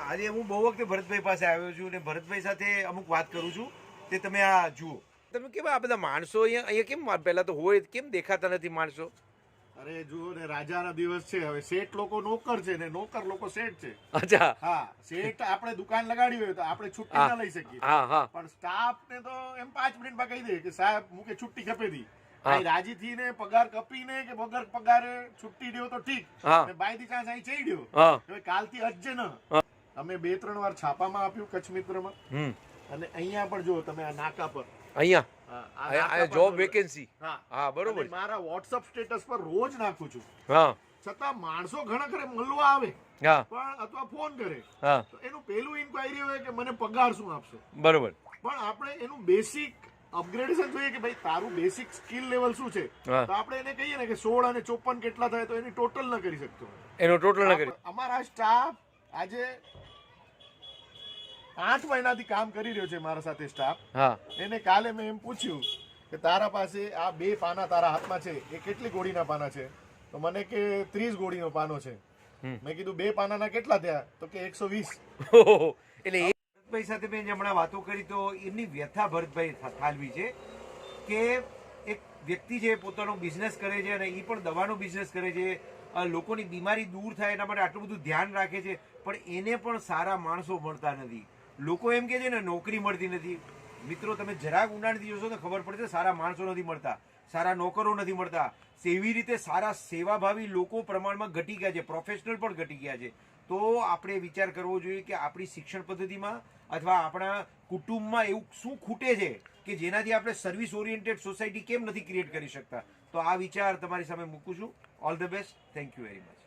આજે હું બહુ વખતે ભરતભાઈ પાસે આવ્યો છું અને ભરતભાઈ સાથે અમુક વાત કરું છું તે તમે આ જુઓ. તમે કેમ આ બધા માણસો અહીંયા કેમ પહેલા તો હોય કેમ દેખાતા નથી માણસો? અરે જુઓ ને, રાજાના દિવસ છે. હવે શેઠ લોકો નોકર છે ને નોકર લોકો શેઠ છે. અચ્છા. હા, શેઠ આપણે દુકાન લગાડી હોય તો આપણે છુટ્ટી ના લઈ શકીએ. હા હા. પણ સ્ટાફ ને તો એમ 5 મિનિટમાં કહી દે કે સાહેબ મુકે છુટ્ટી ખપે દી. રાજી થી ને પગાર કપીને કે વગર પગારે છુટ્ટી દો તો ઠીક. બાય દી ચાન્સ અહીં ચડ્યો હવે કાલથી હજે ન. અમે 2-3 વાર છાપામાં આપ્યું કચ્છ મિત્રમાં. અને અહીંયા પણ જો તમે આ નાકા પર અહીંયા જોબ વેકેન્સી. હા બરોબર. મારા વોટ્સઅપ સ્ટેટસ પર રોજ નાખું છું. હા. છતાં માણસો ઘણા ખરે મળવા આવે પણ અથવા ફોન કરે તો એનું પહેલું ઇન્ક્વાયરી હોય કે મને પગાર શું આપશો. બરોબર. પણ આપણે એનું બેસિક અપગ્રેડેશન જોઈએ કે ભાઈ તારું બેસિક સ્કિલ લેવલ શું છે. તો આપણે એને કહીએ ને કે 16 અને 54 કેટલા થાય તો એની ટોટલ ન કરી શકતો. એનો ટોટલ ન કરી. અમારા સ્ટાફ આજે 8 મહિનાથી કામ કરી રહ્યો છે મારા સાથે સ્ટાફ. એને કાલે મેં એમ પૂછ્યું કે તારા પાસે આ 2 પાના તારા હાથમાં છે એ કેટલી ગોળીના પાના છે? તો મને કે 30 ગોળીનો પાનો છે. મેં કીધું 2 પાનાના કેટલા થયા? તો કે 120. એટલે ભરતભાઈ સાથે મેં હમણાં વાતો કરી તો એમની વ્યથા ભરતભાઈ ઠાલવી છે કે એક વ્યક્તિ છે પોતાનો બિઝનેસ કરે છે અને એ પણ દવાનો બિઝનેસ કરે છે. લોકોની બીમારી દૂર થાય એના માટે આટલું બધું ધ્યાન રાખે છે પણ એને પણ સારા માણસો મળતા નથી. લોકો એમ કે છે ને નોકરી મળતી નથી. મિત્રો તમે જરાક ઊંડાણથી જોશો તો ખબર પડશે સારા માણસો નથી મળતા, સારા નોકરો નથી મળતા. એવી રીતે સારા સેવાભાવી લોકો પ્રમાણમાં ઘટી ગયા છે, પ્રોફેશનલ પણ ઘટી ગયા છે. તો આપણે વિચાર કરવો જોઈએ કે આપણી શિક્ષણ પદ્ધતિમાં અથવા આપણા કુટુંબમાં એવું શું ખૂટે છે કે જેનાથી આપણે સર્વિસ ઓરિએન્ટેડ સોસાયટી કેમ નથી ક્રિએટ કરી શકતા. તો આ વિચાર તમારી સામે મૂકું છું. All the best. Thank you very much.